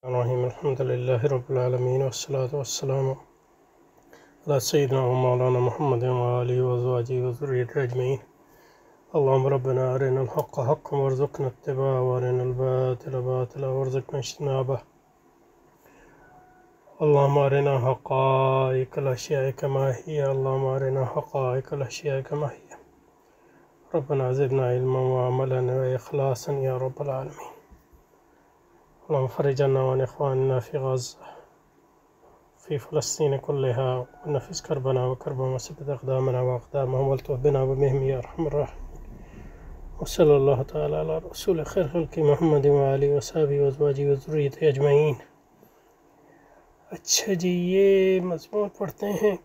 الرحیم الحمد للہ رب العالمین والصلاة والسلام علی سیدنا و مولانا محمد وآلہ وازواجہ وذریتہ اجمعین اللہم ربنا ارنا الحق حقا وارزقنا اتباعہ وارنا الباطل باطلا وارزقنا اجتنابہ اللہم ارنا حقائق الاشیاء کما ہی اللہم ارنا حقائق الاشیاء کما ہی ربنا زدنا علما وعملا واخلاصا یا رب العالمین اللهم فرج عنا وعن إخواننا في غزة في فلسطين كلها ونفس كربنا وكربهم وثبت أقدامنا وأقدامهم والتف بنا وبهم يا أرحم الراحمين وصلى الله تعالى على رسول خير خلق محمد وآله وصحبه وأزواجه وذريته أجمعين۔ اچھا جی، یہ مضمون پڑھتے ہیں۔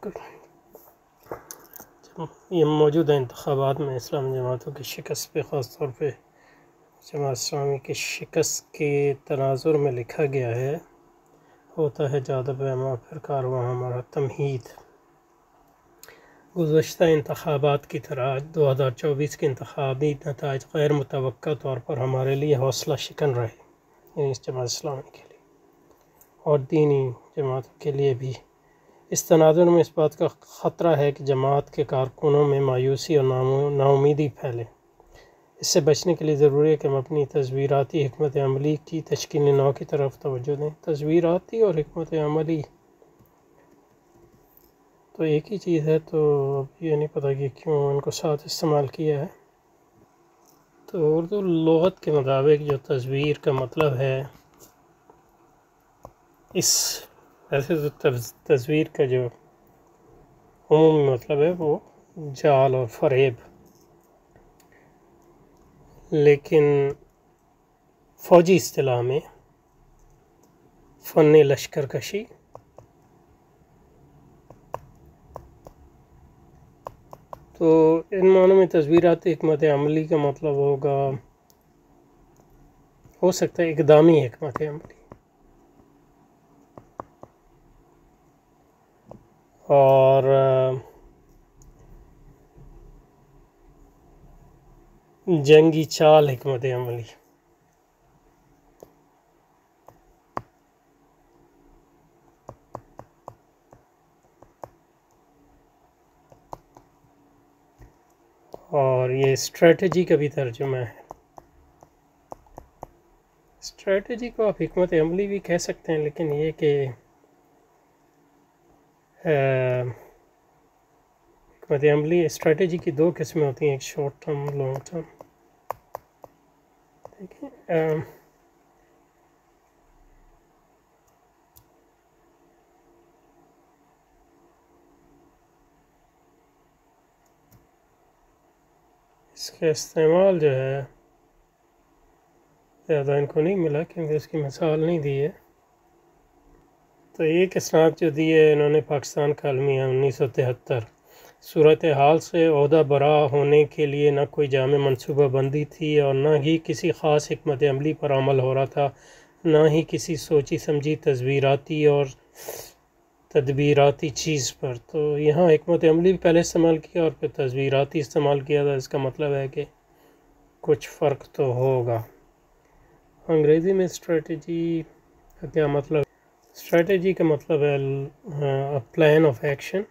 یہ موجودہ انتخابات میں اسلامی جماعتوں کی شکست پہ، خاص طور پہ جماعت اسلامی کی شکست کے تناظر میں لکھا گیا ہے، ہوتا ہے زیادہ پیما پھر کارواں ہمارا تمہید۔ گزشتہ انتخابات کی طرح 2024 کے انتخابی نتائج غیر متوقع طور پر ہمارے لیے حوصلہ شکن رہے، یعنی اس جماعت اسلامی کے لیے اور دینی جماعتوں کے لیے بھی۔ اس تناظر میں اس بات کا خطرہ ہے کہ جماعت کے کارکنوں میں مایوسی اور ناامیدی پھیلے۔ اس سے بچنے کے لیے ضروری ہے کہ ہم اپنی تصویراتی حکمت عملی کی تشکیل نو کی طرف توجہ دیں۔ تصویراتی اور حکمت عملی تو ایک ہی چیز ہے، تو اب یہ نہیں پتہ کہ کیوں ان کو ساتھ استعمال کیا ہے۔ تو اردو لغت کے مطابق جو تصویر کا مطلب ہے، ایسے تو تصویر کا جو عمومی مطلب ہے وہ جال اور فریب، لیکن فوجی اصطلاح میں فن لشکر کشی تو ان معنوں میں تصویراتی حکمت عملی کا مطلب ہو سکتا ہے اقدامی حکمت عملی، اور جنگی چال حکمت عملی۔ اور یہ اسٹریٹجی کا بھی ترجمہ ہے۔ اسٹریٹجی کو آپ حکمت عملی بھی کہہ سکتے ہیں، لیکن یہ کہ حکمت عملی اسٹریٹجی کی دو قسمیں ہوتی ہیں، ایک شارٹ ٹرم، لانگ ٹرم۔ دیکھیں، اس کا استعمال جو ہے زیادہ ان کو نہیں ملا کیونکہ اس کی مثال نہیں دی ہے۔ تو ایک اسناد جو دی ہے انہوں نے پاکستان کا المیہ 1973، صورتحال سے عہدہ برا ہونے کے لیے نہ کوئی جامع منصوبہ بندی تھی اور نہ ہی کسی خاص حکمت عملی پر عمل ہو رہا تھا، نہ ہی کسی سوچی سمجھی تصویراتی اور تدبیراتی چیز پر۔ تو یہاں حکمت عملی بھی پہلے استعمال کیا اور پھر تصویراتی استعمال کیا تھا۔ اس کا مطلب ہے کہ کچھ فرق تو ہوگا۔ انگریزی میں اسٹریٹجی کا کیا مطلب؟ اسٹریٹجی کا مطلب ہے plan of action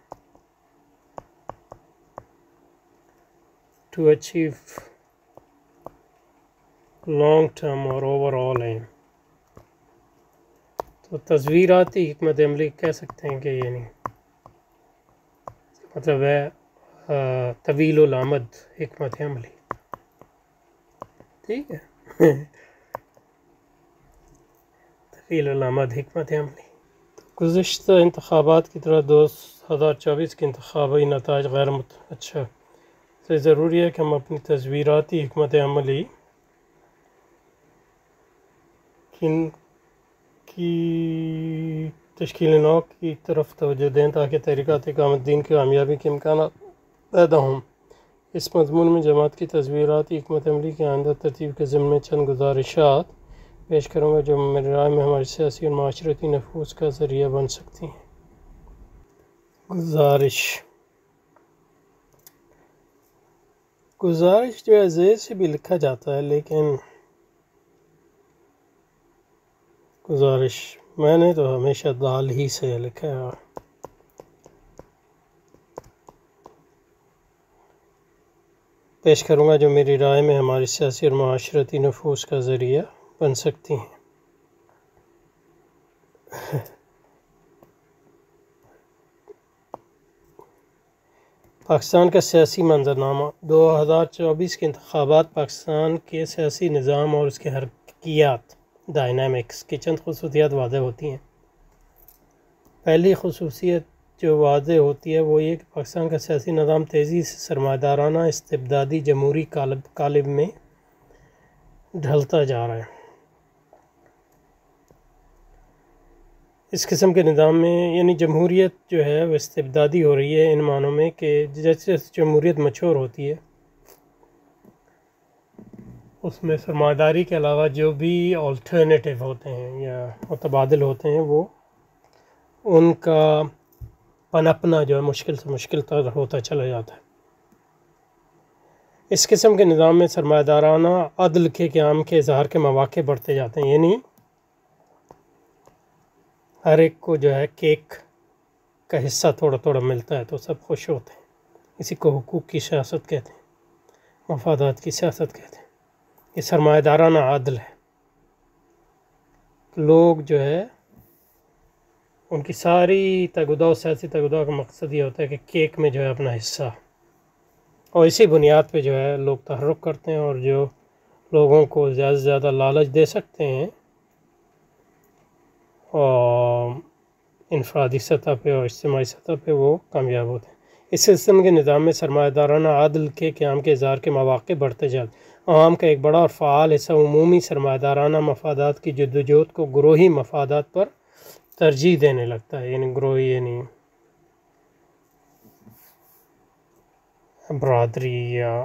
to achieve long term اور اوور آل ایم۔ تو تصویراتی حکمت عملی کہہ سکتے ہیں کہ یعنی مطلب ہے طویل الامد حکمت عملی، ٹھیک ہے، طویل الامد حکمت عملی۔ گزشتہ انتخابات کی طرح 2024 کے انتخابی نتائج اچھا تو ضروری ہے کہ ہم اپنی تصویراتی حکمت عملی کی تشکیل نو کی طرف توجہ دیں تاکہ تحریکات اقامت دین کی کامیابی کے امکانات پیدا ہوں۔ اس مضمون میں جماعت کی تصویراتی حکمت عملی کی آئندہ ترتیب کے ضمن میں چند گزارشات پیش کروں گا جو میری رائے میں ہماری سیاسی اور معاشرتی نفوذ کا ذریعہ بن سکتی ہیں۔ گزارش جو ہے زیر سے بھی لکھا جاتا ہے، لیکن گزارش میں نے تو ہمیشہ دال ہی سے لکھا ہے. پیش کروں گا جو میری رائے میں ہماری سیاسی اور معاشرتی نفوذ کا ذریعہ بن سکتی ہیں. پاکستان کا سیاسی منظرنامہ 2024 کے انتخابات پاکستان کے سیاسی نظام اور اس کے حرکیات ڈائنامکس کی چند خصوصیات واضح ہوتی ہیں. پہلی خصوصیت جو واضح ہوتی ہے وہ یہ کہ پاکستان کا سیاسی نظام تیزی سے سرمایہ دارانہ استبدادی جمہوری قالب میں ڈھلتا جا رہا ہے. اس قسم کے نظام میں یعنی جمہوریت جو ہے وہ استبدادی ہو رہی ہے ان معنوں میں کہ جیسے جمہوریت مچور ہوتی ہے اس میں سرمایہ داری کے علاوہ جو بھی آلٹرنیٹیو ہوتے ہیں یا متبادل ہوتے ہیں وہ ان کا پنپنا جو ہے مشکل سے مشکل تر ہوتا چلا جاتا ہے. اس قسم کے نظام میں سرمایہ دارانہ عدل کے قیام کے اظہار کے مواقع بڑھتے جاتے ہیں. یعنی ہر ایک کو جو ہے کیک کا حصہ تھوڑا تھوڑا ملتا ہے تو سب خوش ہوتے ہیں. اسی کو حقوق کی سیاست کہتے ہیں, مفادات کی سیاست کہتے ہیں. یہ سرمایہ دارانہ عدل ہے. لوگ جو ہے ان کی ساری تگدا سیاسی تگدا کا مقصد یہ ہوتا ہے کہ کیک میں جو ہے اپنا حصہ, اور اسی بنیاد پہ جو ہے لوگ تحرک کرتے ہیں, اور جو لوگوں کو زیادہ سے زیادہ لالچ دے سکتے ہیں اور انفرادی سطح پہ اور اجتماعی سطح پہ وہ کامیاب ہوتے ہیں. اس قسم کے نظام میں سرمایہ دارانہ عدل کے قیام کے اظہار کے مواقع بڑھتے جاتے ہیں. عوام کا ایک بڑا اور فعال حصہ عمومی سرمایہ دارانہ مفادات کی جدوجہد کو گروہی مفادات پر ترجیح دینے لگتا ہے. یعنی گروہی یعنی برادری یا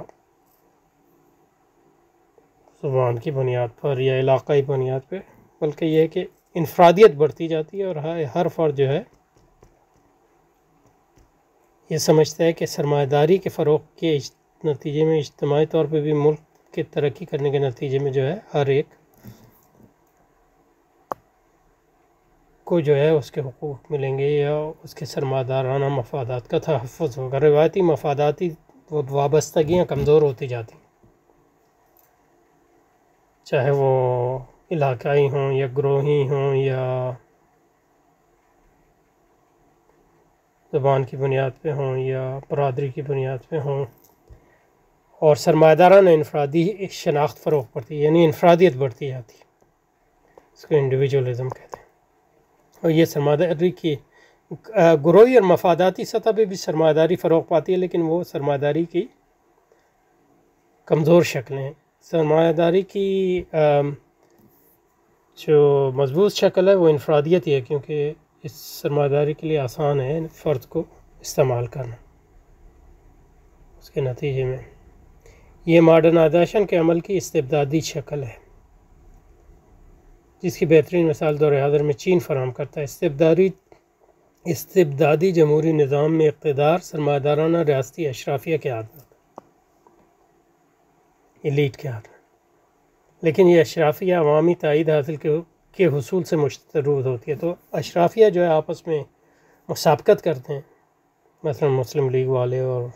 زبان کی بنیاد پر یا علاقائی بنیاد پہ, بلکہ یہ ہے کہ انفرادیت بڑھتی جاتی ہے اور ہر فرد جو ہے یہ سمجھتا ہے کہ سرمایہ داری کے فروغ کے نتیجے میں اجتماعی طور پہ بھی ملک کے ترقی کرنے کے نتیجے میں جو ہے ہر ایک کو جو ہے اس کے حقوق ملیں گے یا اس کے سرمایہ دارانہ مفادات کا تحفظ ہوگا. روایتی مفاداتی وابستگیاں کمزور ہوتی جاتی ہیں, چاہے وہ علاقائی ہوں یا گروہی ہوں یا زبان کی بنیاد پہ ہوں یا برادری کی بنیاد پہ ہوں. اور سرمایہ دارانہ انفرادی شناخت فروغ پڑتی ہے, یعنی انفرادیت بڑھتی جاتی ہے. اس کو انڈیویجولزم کہتے ہیں. اور یہ سرمایہ داری کی گروہی اور مفاداتی سطح پہ بھی سرمایہ داری فروغ پاتی ہے, لیکن وہ سرمایہ داری کی کمزور شکلیں ہیں. سرمایہ داری کی جو مضبوط شکل ہے وہ انفرادیت ہی ہے, کیونکہ اس سرمایہ داری کے لیے آسان ہے فرد کو استعمال کرنا. اس کے نتیجے میں یہ ماڈرنائزیشن کے عمل کی استبدادی شکل ہے, جس کی بہترین مثال دور حاضر میں چین فراہم کرتا ہے. استبدادی جمہوری نظام میں اقتدار سرمایہ دارانہ ریاستی اشرافیہ کے ہاتھ میں ہوتا ہے, ایلیٹ کے ہاتھ میں, لیکن یہ اشرافیہ عوامی تائید حاصل کے حصول سے مسترد ہوتی ہے. تو اشرافیہ جو ہے آپس میں مسابقت کرتے ہیں, مثلا مسلم لیگ والے اور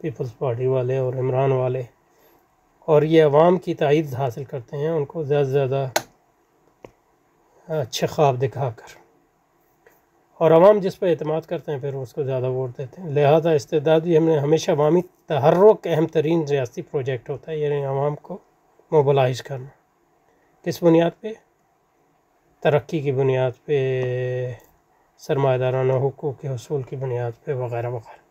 پیپلز پارٹی والے اور عمران والے, اور یہ عوام کی تائید حاصل کرتے ہیں ان کو زیادہ سے زیادہ اچھے خواب دکھا کر, اور عوام جس پہ اعتماد کرتے ہیں پھر اس کو زیادہ ووٹ دیتے ہیں. لہذا استبدادی ہم نے ہمیشہ عوامی تحرک اہم ترین ریاستی پروجیکٹ ہوتا ہے, یعنی عوام کو موبلائز کرنا. کس بنیاد پہ؟ ترقی کی بنیاد پہ, سرمایہ دارانہ حقوق کے حصول کی بنیاد پہ وغیرہ وغیرہ,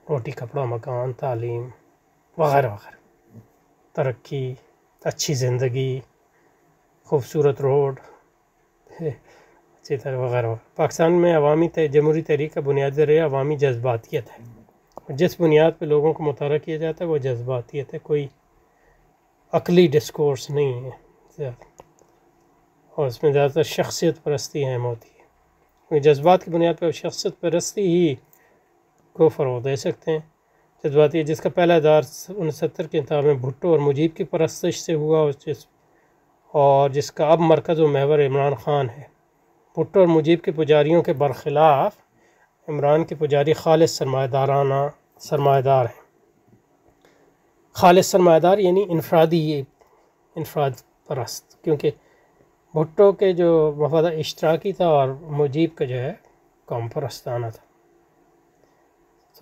روٹی کپڑا مکان تعلیم وغیرہ وغیرہ, ترقی, اچھی زندگی, خوبصورت روڈ, اچھی طرح وغیرہ. پاکستان میں عوامی جمہوری تحریک کا بنیادی ذریعہ عوامی جذباتیت ہے, اور جس بنیاد پہ لوگوں کو مطالعہ کیا جاتا ہے وہ جذباتیت ہے, کوئی عقلی ڈسکورس نہیں ہے زیادہ, اور اس میں زیادہ تر شخصیت پرستی اہم ہوتی ہے. کیونکہ جذبات کی بنیاد پہ شخصیت پرستی ہی کو فروغ دے سکتے ہیں. جذباتی جس کا پہلا ادار 69 کے انتخاب میں بھٹو اور مجیب کی پرستش سے ہوا, اور جس کا اب مرکز و محور عمران خان ہے۔ بھٹو اور مجیب کے پجاریوں کے برخلاف عمران کے پجاری خالص سرمایہ دار ہیں۔ خالص سرمایہ دار یعنی انفراد پرست، کیونکہ بھٹو کے جو مفاد اشتراکی تھا اور مجیب کا جو ہے قوم پرستانہ تھا۔ تو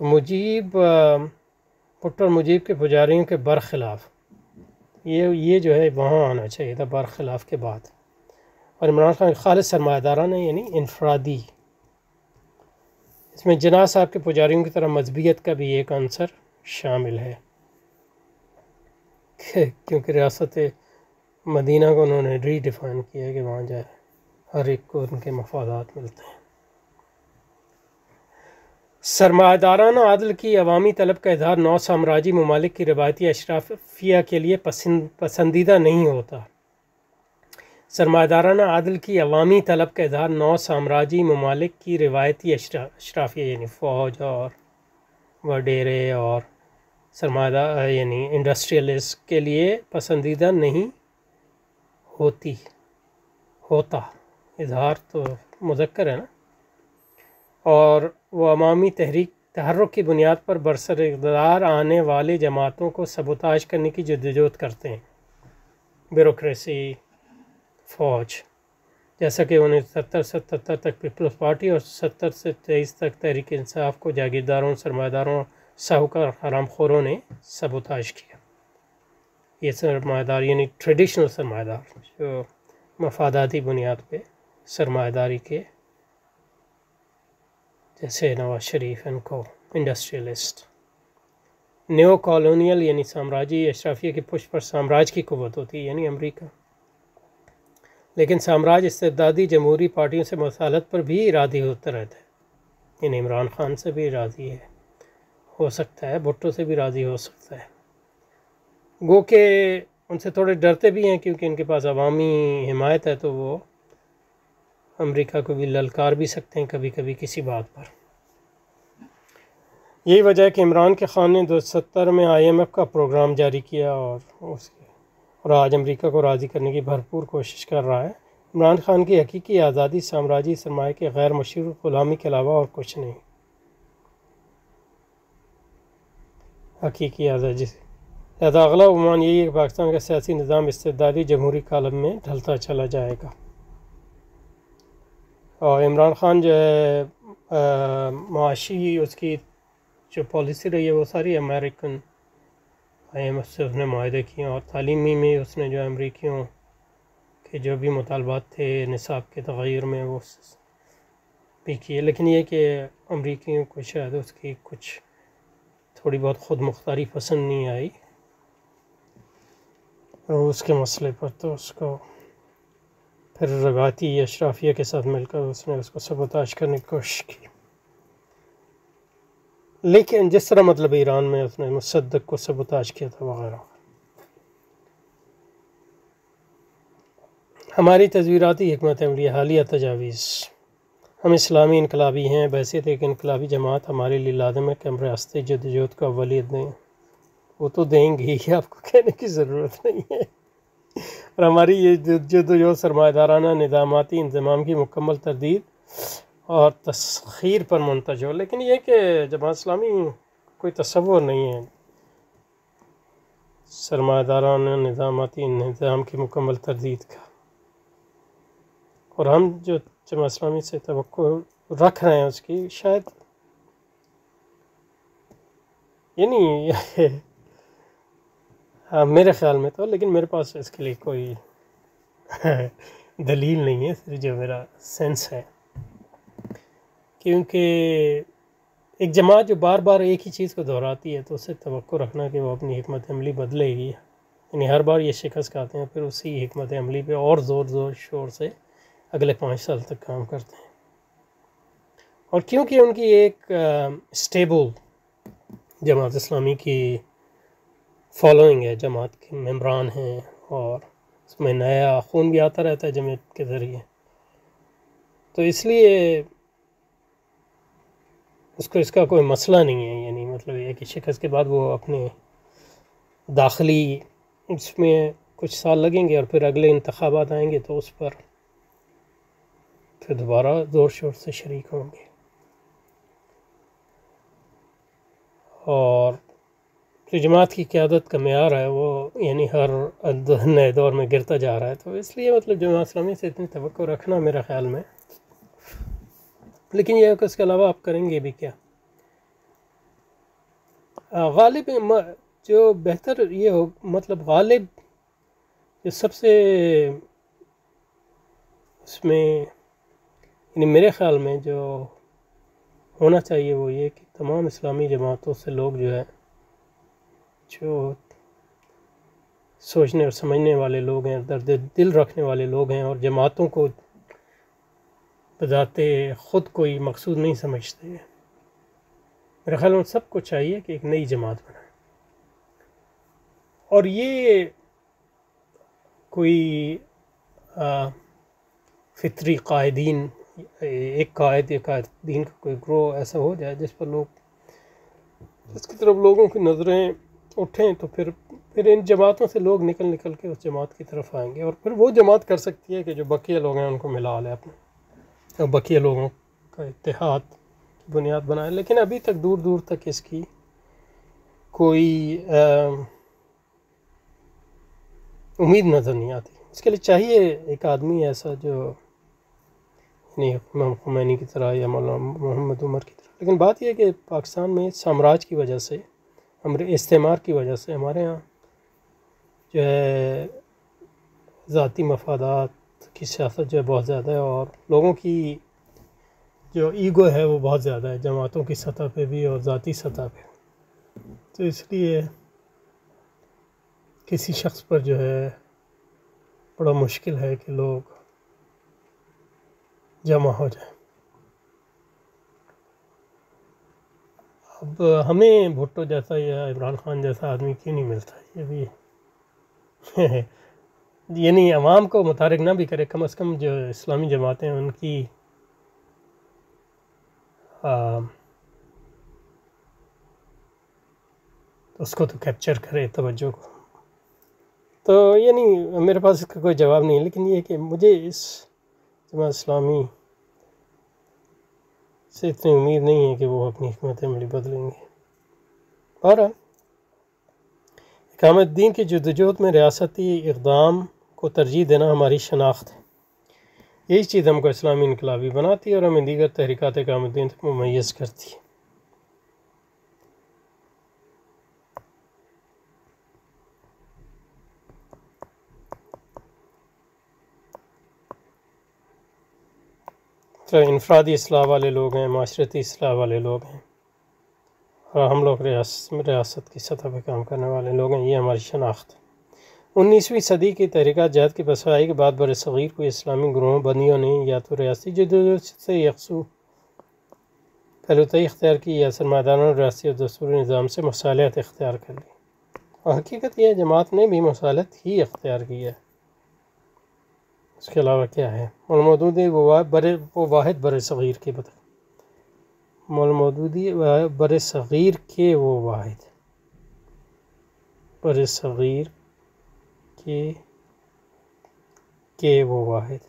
بھٹو اور مجیب کے پجاریوں کے برخلاف یہ جو ہے وہاں آنا چاہیے تھا برخلاف کے بعد، اور عمران خان خالص سرمایہ دارانہ یعنی انفرادی۔ اس میں جناح صاحب کے پجاریوں کی طرح مذہبیت کا بھی ایک عنصر شامل ہے، کیونکہ ریاست مدینہ کو انہوں نے ری ڈیفائن کیا ہے کہ وہاں جائے ہر ایک کو ان کے مفادات ملتے ہیں۔ سرمایہ دارانہ عدل کی عوامی طلب کا اظہار نو سامراجی ممالک کی روایتی اشرافیہ کے لیے پسندیدہ نہیں ہوتا۔ سرمایہ دارانہ عدل کی عوامی طلب کا اظہار نو سامراجی ممالک کی روایتی اشرافیہ یعنی فوج اور وڈیرے اور سرمایہ دار یعنی انڈسٹریلسٹ کے لیے پسندیدہ نہیں ہوتا، اظہار تو مذکر ہے نا، اور وہ عوامی تحرک کی بنیاد پر برسر اقتدار آنے والے جماعتوں کو سبوتاژ کرنے کی جدوجہد کرتے ہیں۔ بیوروکریسی، فوج، جیسا کہ 1977 تک پیپلز پارٹی اور 70 سے 23 تک تحریک انصاف کو جاگیرداروں، سرمایہ داروں، ساہوکار حرام خوروں نے سبوتاژ کیا۔ یہ سرمایہ دار یعنی ٹریڈیشنل سرمایہ دار جو مفاداتی بنیاد پہ سرمایہ داری کے، جیسے نواز شریف ان کو انڈسٹریلسٹ۔ نیو کالونیل یعنی سامراجی اشرافیہ کی پشت پر سامراج کی قوت ہوتی ہے یعنی امریکہ، لیکن سامراج استبدادی جمہوری پارٹیوں سے مصالحت پر بھی راضی ہوتا رہتا ہے، یعنی عمران خان سے بھی راضی ہو سکتا ہے، بھٹو سے بھی راضی ہو سکتا ہے، گو کہ ان سے تھوڑے ڈرتے بھی ہیں کیونکہ ان کے پاس عوامی حمایت ہے، تو وہ امریکہ کو بھی للکار بھی سکتے ہیں کبھی کبھی کسی بات پر۔ یہی وجہ ہے کہ عمران خان نے 2070 میں IMF کا پروگرام جاری کیا اور آج امریکہ کو راضی کرنے کی بھرپور کوشش کر رہا ہے۔ عمران خان کی حقیقی آزادی سامراجی سرمایہ کے غیر مشروع غلامی کے علاوہ اور کچھ نہیں۔ حقیقی آزادی لہذا اگلا عنوان یہی ہے کہ پاکستان کا سیاسی نظام استبدادی جمہوری کالم میں ڈھلتا چلا جائے گا، اور عمران خان جو ہے معاشی اس کی جو پالیسی رہی ہے وہ ساری امریکن IMF سے اس نے معاہدے کیے، اور تعلیمی میں اس نے جو امریکیوں کے جو بھی مطالبات تھے نصاب کے تغیر میں وہ بھی کیے، لیکن یہ کہ امریکیوں کو شاید اس کی کچھ تھوڑی بہت خود مختاری پسند نہیں آئی روس کے مسئلے پر، تو اس کو پھر روایتی اشرافیہ کے ساتھ مل کر اس نے اس کو سبوتاژ کرنے کی کوشش کی۔ لیکن جس طرح مطلب ایران میں اس نے مصدق کو سبوتاژ کیا تھا وغیرہ۔ ہماری تزویراتی حکمت عملی حالیہ تجاویز: ہم اسلامی انقلابی ہیں، بحیثیت ایک انقلابی جماعت ہمارے لیے لازم ہے کہ ہم ریاستی جدوجہد کو اولویت دیں۔ وہ تو دیں گے ہی، آپ کو کہنے کی ضرورت نہیں ہے، اور ہماری یہ جدوجہد سرمایہ دارانہ نظاماتی انضمام کی مکمل تردید اور تسخیر پر منتج ہو۔ لیکن یہ کہ جماعت اسلامی کوئی تصور نہیں ہے سرمایہ دارانہ نظاماتی نظام کی مکمل تردید کا، اور ہم جو جماعت اسلامی سے توقع رکھ رہے ہیں اس کی شاید یعنی ہاں میرے خیال میں تو، لیکن میرے پاس اس کے لیے کوئی دلیل نہیں ہے، صرف جو میرا سینس ہے، کیونکہ ایک جماعت جو بار بار ایک ہی چیز کو دہراتی ہے تو اس سے توقع رکھنا کہ وہ اپنی حکمت عملی بدلے گی، یعنی ہر بار یہ شکست کھاتے ہیں پھر اسی حکمت عملی پہ اور زور شور سے اگلے 5 سال تک کام کرتے ہیں، اور کیونکہ ان کی ایک اسٹیبل جماعت اسلامی کی فالوئنگ ہے، جماعت کے ممبران ہیں، اور اس میں نیا خون بھی آتا رہتا ہے جماعت کے ذریعے، تو اس لیے اس کا کوئی مسئلہ نہیں ہے، یعنی مطلب یہ کہ شکست کے بعد وہ اپنے داخلی اس میں کچھ سال لگیں گے اور پھر اگلے انتخابات آئیں گے تو اس پر پھر دوبارہ زور شور سے شریک ہوں گے. اور جو جماعت کی قیادت کا معیار ہے وہ یعنی ہر نئے دور میں گرتا جا رہا ہے، تو اس لیے مطلب جماعت اسلامی سے اتنی توقع رکھنا میرا خیال میں، لیکن یہ ہے کہ اس کے علاوہ آپ کریں گے بھی کیا. غالب جو بہتر یہ ہو مطلب غالب جو سب سے اس میں یعنی میرے خیال میں جو ہونا چاہیے وہ یہ کہ تمام اسلامی جماعتوں سے لوگ جو ہے جو سوچنے اور سمجھنے والے لوگ ہیں، درد دل رکھنے والے لوگ ہیں اور جماعتوں کو بذات خود کوئی مقصود نہیں سمجھتے ہیں، میرے خیال میں سب کو چاہیے کہ ایک نئی جماعت بنائے. اور یہ کوئی فطری قائدین ایک قائدین کا کوئی گروہ ایسا ہو جائے جس پر لوگ جس کی طرف لوگوں کی نظریں اٹھیں، تو پھر ان جماعتوں سے لوگ نکل کے اس جماعت کی طرف آئیں گے، اور پھر وہ جماعت کر سکتی ہے کہ جو بقیہ لوگ ہیں ان کو ملا لے اپنے، اور بقیہ لوگوں کا اتحاد کی بنیاد بنائے. لیکن ابھی تک دور دور تک اس کی کوئی امید نظر نہیں آتی. اس کے لیے چاہیے ایک آدمی ایسا جو یعنی امام خمینی کی طرح یا مولانا محمد عمر کی طرح. لیکن بات یہ ہے کہ پاکستان میں سامراج کی وجہ سے، استعمار کی وجہ سے ہمارے ہاں جو ہے ذاتی مفادات کی سیاست جو ہے بہت زیادہ ہے، اور لوگوں کی جو ایگو ہے وہ بہت زیادہ ہے، جماعتوں کی سطح پہ بھی اور ذاتی سطح پہ. تو اس لیے کسی شخص پر جو ہے بڑا مشکل ہے کہ لوگ جمع ہو جائیں. اب ہمیں بھٹو جیسا یا عمران خان جیسا آدمی کیوں نہیں ملتا، یہ بھی یعنی عوام کو متحرک نہ بھی کرے، کم از کم جو اسلامی جماعتیں ہیں ان کی اس کو تو کیپچر کرے توجہ کو. تو یعنی میرے پاس اس کا کوئی جواب نہیں ہے، لیکن یہ کہ مجھے اس جماعت اسلامی سے اتنی امید نہیں ہے کہ وہ اپنی حکمت عملی بدلیں گے. اور اقامت دین کی جدوجہد میں ریاستی اقدام کو ترجیح دینا ہماری شناخت ہے. یہی چیز ہم کو اسلامی انقلابی بناتی ہے اور ہمیں دیگر تحریکات اقامت دین تک ممیز کرتی ہے. تو انفرادی اصلاح والے لوگ ہیں، معاشرتی اصلاح والے لوگ ہیں، اور ہم لوگ ریاست کی سطح پہ کام کرنے والے لوگ ہیں. یہ ہماری شناخت ہے. 19ویں صدی کی تحریکات جہاد کے پسائی کے بعد بر صغیر کو اسلامی گروہوں بندیوں نے یا تو ریاستی جدوجہد سے یکسو پہلوتائی اختیار کی یا سرمایہ ریاستی اور دستوری نظام سے مصالحت اختیار کر لی. اور حقیقت یہ ہے جماعت نے بھی مصالحت ہی اختیار کی ہے، اس کے علاوہ کیا ہے. مولمودودی وہ واحد بر صغیر کے مولمودودی بر صغیر کے وہ واحد بر صغیر کے وہ واحد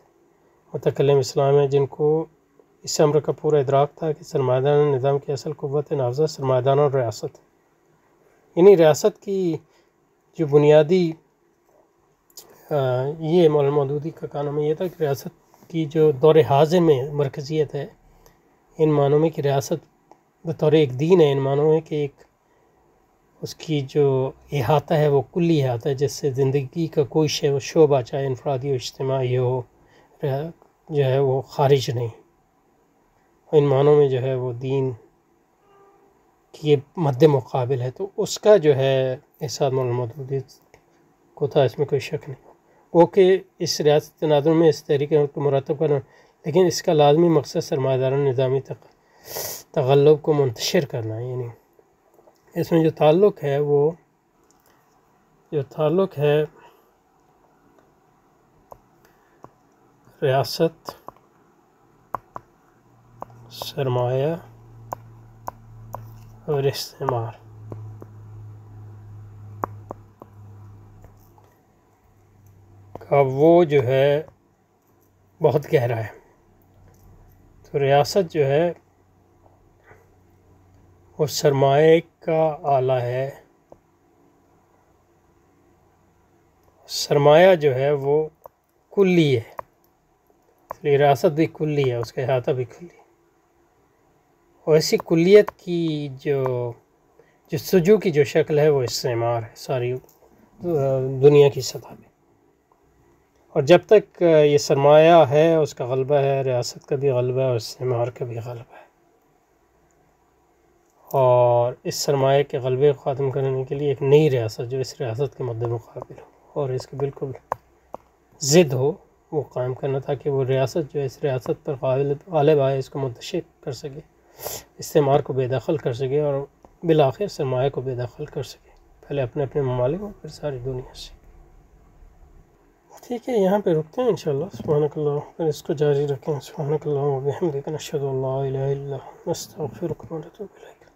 متکلم اسلام ہیں جن کو اس امر کا پورا ادراک تھا کہ سرمایہ دارانہ نظام کی اصل قوت نافذہ سرمایہ داروں اور ریاست، یعنی ریاست کی جو بنیادی یہ مولانا مودودی کا کہنا میں یہ تھا کہ ریاست کی جو دور حاضر میں مرکزیت ہے ان معنوں میں کہ ریاست بطور ایک دین ہے، ان معنوں میں کہ ایک اس کی جو احاطہ ہے وہ کلی احاطہ ہے جس سے زندگی کا کوئی شعبہ چاہے انفرادی و اجتماعی ہو جو ہے وہ خارج نہیں. ان معنوں میں جو ہے وہ دین کی مد مقابل ہے. تو اس کا جو ہے احساس مولانا مودودی کو تھا، اس میں کوئی شک نہیں. وہ کہ اس ریاست تناظر میں اس تحریک کو مرتب کرنا، لیکن اس کا لازمی مقصد سرمایہ دارانہ نظامی تغلب کو منتشر کرنا ہے. یعنی اس میں جو تعلق ہے ریاست، سرمایہ اور استعمار، اب وہ جو ہے بہت گہرا ہے. تو ریاست جو ہے وہ سرمایہ کا آلہ ہے. سرمایہ جو ہے وہ کلی ہے، اس لیے ریاست بھی کلی ہے، اس کا احاطہ بھی کلی ہے. اور ایسی کلیت کی جو جستجو کی جو شکل ہے وہ استعمار ہے ساری دنیا کی سطح پہ. اور جب تک یہ سرمایہ ہے اس کا غلبہ ہے، ریاست کا بھی غلبہ ہے اور استعمار کا بھی غلبہ ہے. اور اس سرمایہ کے غلبے کو ختم کرنے کے لیے ایک نئی ریاست جو اس ریاست کے مد مقابل ہو اور اس کے بالکل ضد ہو وہ قائم کرنا، تاکہ وہ ریاست جو ہے اس ریاست پر غالب آئے، اس کو منتشر کر سکے، استعمار کو بے دخل کر سکے اور بالآخر سرمایہ کو بے دخل کر سکے، پہلے اپنے اپنے ممالک میں پھر ساری دنیا سے. ٹھیک ہے، یہاں پہ رکتے ہیں انشاءاللہ. سبحانک اللہ، پھر اس کو جاری رکھیں. سبحانک اللہ و بحمدک، نشہد ان لا الہ الا انت، نستغفرک و نتوب الیک.